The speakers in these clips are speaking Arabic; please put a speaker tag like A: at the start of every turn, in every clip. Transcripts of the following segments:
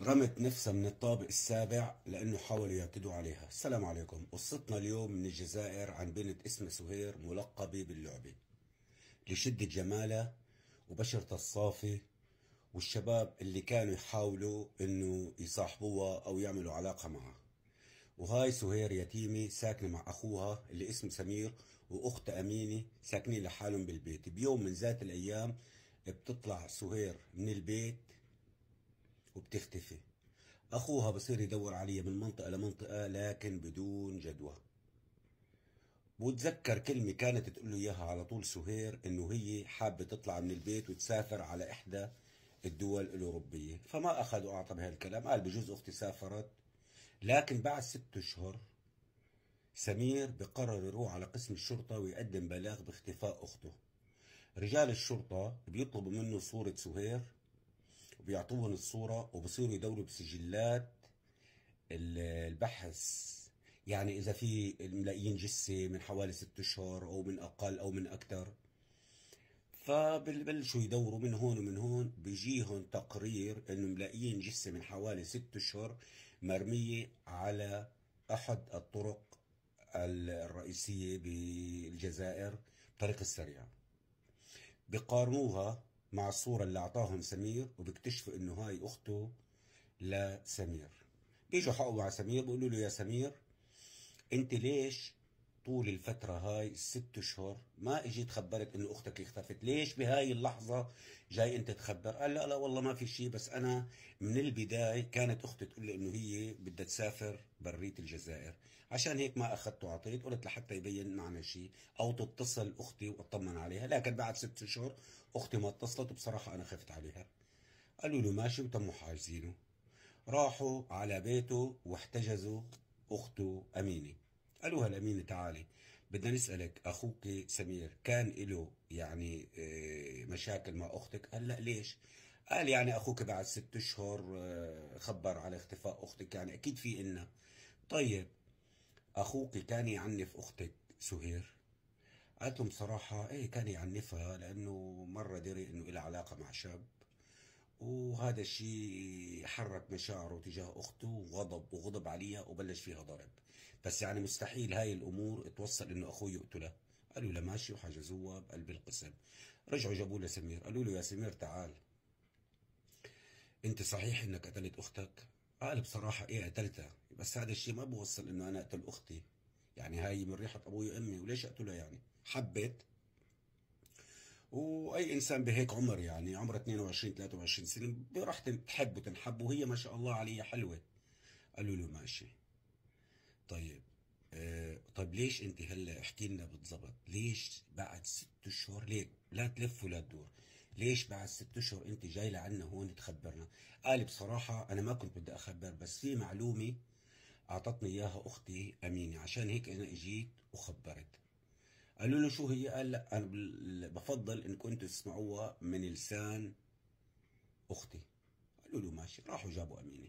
A: رمت نفسها من الطابق السابع لأنه حاولوا يعتدوا عليها. السلام عليكم. قصتنا اليوم من الجزائر عن بنت اسمها سهير ملقبة باللعبة لشدة جمالها وبشرتها الصافي، والشباب اللي كانوا يحاولوا انه يصاحبوها او يعملوا علاقة معها. وهاي سهير يتيمة ساكنة مع اخوها اللي اسمه سمير واختها امينة ساكنين لحالهم بالبيت. بيوم من ذات الايام بتطلع سهير من البيت وبتختفي. اخوها بصير يدور عليها من منطقة لمنطقة لكن بدون جدوى. وتذكر كلمة كانت تقول له اياها على طول سهير، انه هي حابة تطلع من البيت وتسافر على احدى الدول الاوروبية. فما اخذ واعطى بهالكلام، قال بجوز اختي سافرت. لكن بعد 6 اشهر سمير بقرر يروح على قسم الشرطة ويقدم بلاغ باختفاء اخته. رجال الشرطة بيطلبوا منه صورة سهير وبيعطوهم الصورة وبصيروا يدوروا بسجلات البحث، يعني إذا في ملاقيين جثة من حوالي 6 أشهر أو من أقل أو من أكثر. فبلشوا يدوروا من هون ومن هون، بيجيهم تقرير إنه ملاقيين جثة من حوالي 6 أشهر مرمية على أحد الطرق الرئيسية بالجزائر بطريق السريع. بقارنوها مع الصورة اللي أعطاهم سمير وبيكتشفوا إنه هاي أخته لسمير. بيجوا حقوا على سمير بيقولوا له يا سمير، انت ليش طول الفترة هاي ال6 اشهر ما اجيت خبرت انه اختك اختفت؟ ليش بهاي اللحظة جاي انت تخبر؟ قال لا لا والله ما في شيء، بس انا من البداية كانت اختي تقول لي انه هي بدها تسافر برية الجزائر، عشان هيك ما اخذت وعطيت، قلت لحتى يبين معنا شيء او تتصل اختي واطمن عليها. لكن بعد 6 اشهر اختي ما اتصلت وبصراحة انا خفت عليها. قالوا له ماشي وتموا حاجزينه. راحوا على بيته واحتجزوا اخته امينه. قالوا هلا امينه تعالي، بدنا نسالك اخوك سمير كان له يعني مشاكل مع اختك؟ قال لا ليش؟ قال يعني اخوك بعد 6 اشهر خبر على اختفاء اختك، يعني اكيد في إلنا. طيب اخوك كان يعنف اختك سهير؟ قالت لهم بصراحة ايه كان يعنفها، لانه مرة دري انه لها علاقة مع شاب، وهذا الشيء حرك مشاعره تجاه أخته وغضب عليها وبلش فيها ضرب. بس يعني مستحيل هاي الأمور توصل إنه أخوه يقتله. قالوا له ماشي وحجزوها بقلب القسم. رجعوا جابوا له سمير، قالوا له يا سمير تعال، أنت صحيح إنك قتلت أختك؟ قال بصراحة إيه قتلتها، بس هذا الشيء ما بوصل إنه أنا أقتل أختي، يعني هاي من ريحة أبوي وأمي وليش أقتلها؟ يعني حبت. واي انسان بهيك عمر، يعني عمره 22 23 سنه، راح تحب وتنحب، وهي ما شاء الله عليها حلوه. قالوا له ماشي. طيب طيب ليش انت هلا احكي لنا بالضبط، ليش بعد 6 اشهر، ليك لا تلف ولا تدور، ليش بعد 6 اشهر انت جاي لعنا هون تخبرنا؟ قال بصراحه انا ما كنت بدي اخبر، بس في معلومه اعطتني اياها اختي امينه، عشان هيك انا اجيت وخبرت. قالوا له شو هي؟ قال لا انا بفضل انكم انتم تسمعوها من لسان اختي. قالوا له ماشي. راحوا جابوا امينه.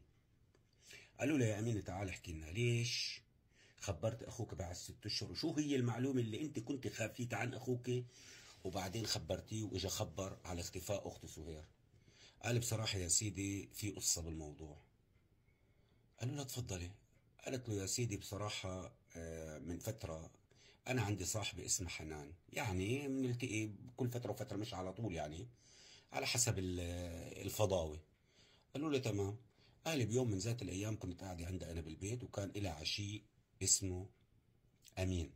A: قالوا له يا امينه تعال احكي لنا ليش خبرت اخوك بعد 6 اشهر، وشو هي المعلومه اللي انت كنت خافيت عن اخوك وبعدين خبرتيه واجا خبر على اختفاء اخته سهير؟ قال بصراحه يا سيدي في قصه بالموضوع. قالوا له تفضلي. قالت له يا سيدي بصراحه من فتره انا عندي صاحبة اسمها حنان، يعني بنلتقي كل فترة وفترة مش على طول، يعني على حسب الفضاوة. قالوا له تمام. قال بيوم من ذات الايام كنت قاعدة عندها انا بالبيت، وكان لها عشيق اسمه امين.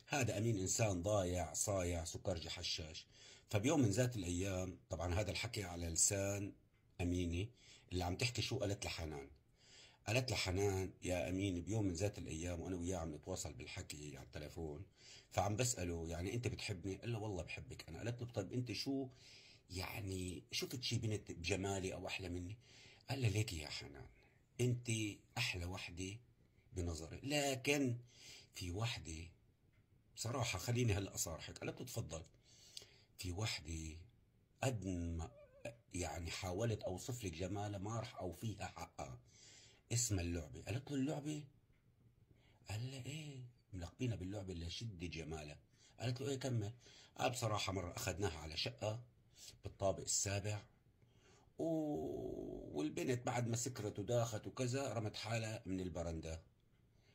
A: هذا امين انسان ضايع صايع سكرجي حشاش. فبيوم من ذات الايام، طبعا هذا الحكي على لسان امينة اللي عم تحكي، شو قالت لحنان؟ قالت لحنان يا امين بيوم من ذات الايام وانا وياه عم نتواصل بالحكي على التليفون، فعم بساله يعني انت بتحبني؟ قال له والله بحبك انا. قالت له طيب انت شو يعني شفت شي بنت بجمالي او احلى مني؟ قال لها ليك يا حنان، انت احلى وحده بنظري، لكن في وحده بصراحه خليني هلا اصارحك. قالت له تفضل. في وحده قد ما يعني حاولت اوصف لك جمالها ما راح اوفيها حقها، اسمها اللعبة. قالت له اللعبة؟ قال لها ايه ملقبينا باللعبة لشدة جمالها. قالت له ايه كمل. قال بصراحة مرة اخذناها على شقة بالطابق السابع، والبنت بعد ما سكرت وداخت وكذا رمت حالها من البرندة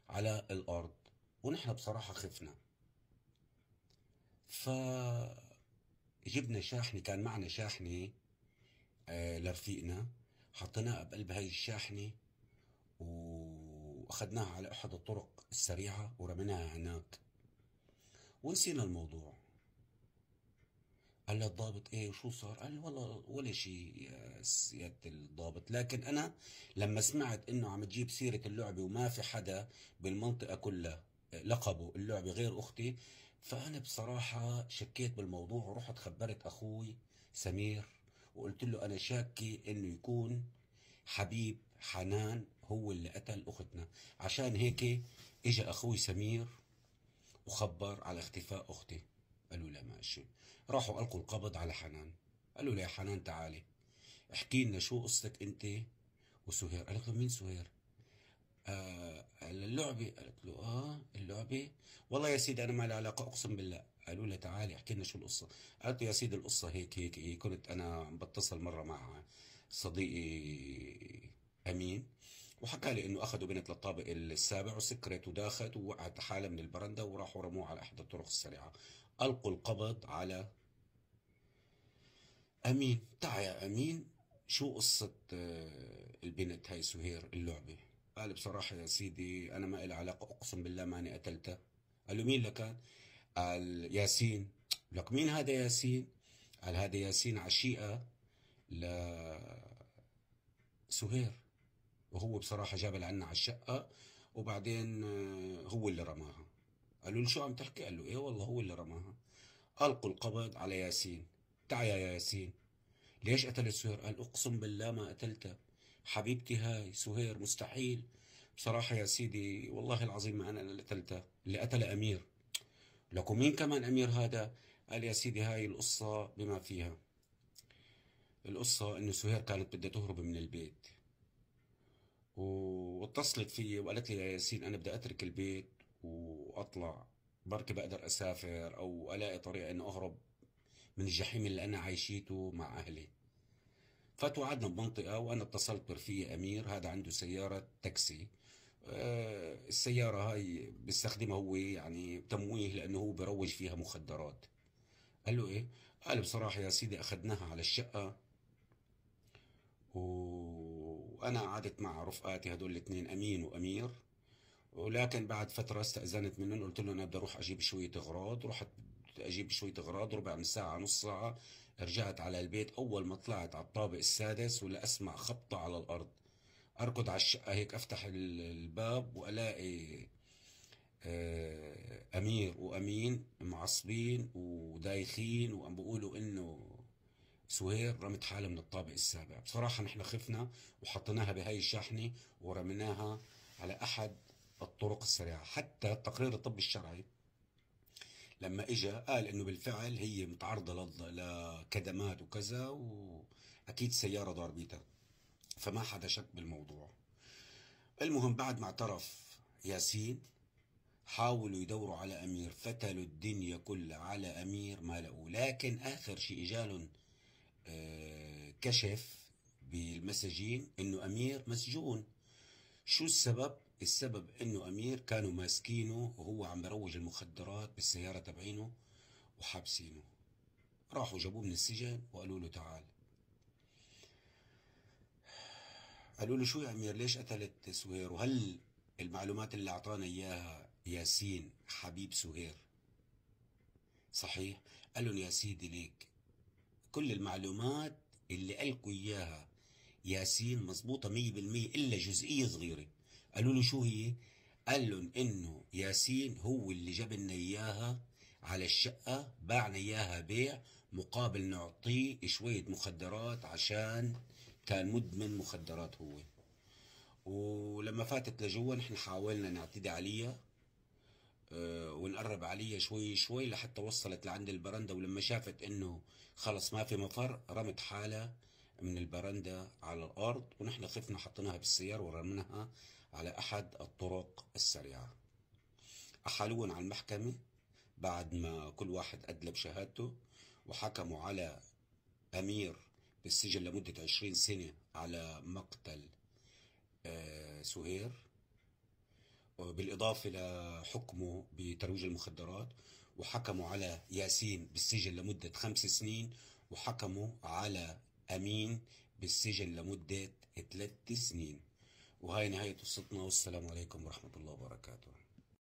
A: على الأرض، ونحن بصراحة خفنا. فجبنا شاحنة، كان معنا شاحنة لرفيقنا، حطيناها بقلب هاي الشاحنة واخذناها على احد الطرق السريعة ورميناها هناك ونسينا الموضوع. قال لي الضابط ايه وشو صار؟ قال لي والله ولا شيء يا سيادة الضابط، لكن انا لما سمعت انه عم تجيب سيرة اللعبة وما في حدا بالمنطقة كلها لقبه اللعبة غير اختي، فانا بصراحة شكيت بالموضوع ورحت خبرت اخوي سمير وقلت له انا شاكي انه يكون حبيب حنان هو اللي قتل اختنا. عشان هيك اجى اخوي سمير وخبر على اختفاء اختي. قالوا لا ماشي، راحوا القوا القبض على حنان. قالوا له يا حنان تعالي احكي لنا شو قصتك انت وسهير. قالت له مين سهير؟ اللعبة. قالت له اللعبة. والله يا سيدي انا ما لي علاقة اقسم بالله. قالوا لها تعالي احكي لنا شو القصة. قالت له يا سيدي القصة هيك هيك هيك، كنت انا بتصل مرة مع صديقي امين، وحكى لي انه اخذوا بنت للطابق السابع وسكرت وداخت ووقعت حالها من البرندة وراحوا رموها على احد الطرق السريعة. القوا القبض على امين. تعا يا امين شو قصة البنت هاي سهير اللعبة؟ قال بصراحة يا سيدي انا ما إلي علاقة اقسم بالله ماني قتلتها. قال له مين اللي كان؟ قال ياسين. لك مين هذا ياسين؟ قال هذا ياسين عشيقة لسهير، وهو بصراحة جاب لعنا على الشقة وبعدين هو اللي رماها. قالوا له شو عم تحكي؟ قال له ايه والله هو اللي رماها. ألقوا القبض على ياسين. تعا يا ياسين ليش قتلت سهير؟ قال اقسم بالله ما قتلتها، حبيبتي هاي سهير مستحيل. بصراحة يا سيدي والله العظيم ما انا اللي قتلتها، اللي قتل امير. لكم مين كمان امير هذا؟ قال يا سيدي هاي القصة بما فيها. القصة انه سهير كانت بدها تهرب من البيت واتصلت في وقالت لي يا ياسين انا بدي اترك البيت واطلع، بركي بقدر اسافر او الاقي طريقة انه اهرب من الجحيم اللي انا عايشيته مع اهلي. فتوعدنا بمنطقة وانا اتصلت برفيقي امير، هذا عنده سيارة تاكسي. السيارة هاي بيستخدمها هو يعني تمويه لانه هو بروج فيها مخدرات. قال له ايه؟ قال بصراحة يا سيدي اخذناها على الشقة وانا قعدت مع رفقاتي هدول الاثنين امين وامير، ولكن بعد فترة استأذنت منهم قلت له انا بدي اروح اجيب شوية اغراض. رحت اجيب شوية اغراض، ربع من ساعة نص ساعة رجعت على البيت. اول ما طلعت على الطابق السادس ولا اسمع خبطة على الارض، اركض على الشقة هيك افتح الباب والاقي امير وامين معصبين ودايخين وعم بيقولوا انه سهير رمت حالها من الطابق السابع. بصراحة نحن خفنا وحطيناها بهاي الشاحنة ورميناها على أحد الطرق السريعة. حتى التقرير الطبي الشرعي لما إجا قال إنه بالفعل هي متعرضة لكدمات وكذا، وأكيد سيارة ضاربيتها، فما حدا شك بالموضوع. المهم بعد ما اعترف ياسين حاولوا يدوروا على أمير، فتلوا الدنيا كلها على أمير ما لقوه، لكن آخر شيء إجالهم كشف بالمساجين انه امير مسجون. شو السبب؟ السبب انه امير كانوا ماسكينه وهو عم بروج المخدرات بالسيارة تبعينه وحابسينه. راحوا جابوه من السجن وقالوا له تعال. قالوا له شو يا امير ليش قتلت سهير؟ وهل المعلومات اللي اعطانا اياها ياسين حبيب سهير صحيح؟ قال لهم يا سيدي ليك كل المعلومات اللي قالكوا اياها ياسين مضبوطة 100% إلا جزئية صغيرة. قالوا له شو هي؟ قال لهم إنه ياسين هو اللي جاب لنا إياها على الشقة، باعنا إياها بيع مقابل نعطيه شوية مخدرات عشان كان مدمن مخدرات هو. ولما فاتت لجوا نحن حاولنا نعتدي عليها ونقرب عليها شوي شوي لحتى وصلت لعند البرندة، ولما شافت إنه خلص ما في مفر رمت حالها من البرندة على الأرض، ونحن خفنا حطيناها بالسيارة ورمناها على أحد الطرق السريعة. أحالوهم على المحكمة بعد ما كل واحد أدلى بشهادته، وحكموا على أمير بالسجن لمدة 20 سنة على مقتل سهير، بالإضافة لحكمه بترويج المخدرات. وحكموا على ياسين بالسجن لمدة 5 سنين، وحكموا على أمين بالسجن لمدة 3 سنين. وهاي نهاية قصتنا، والسلام عليكم ورحمة الله وبركاته.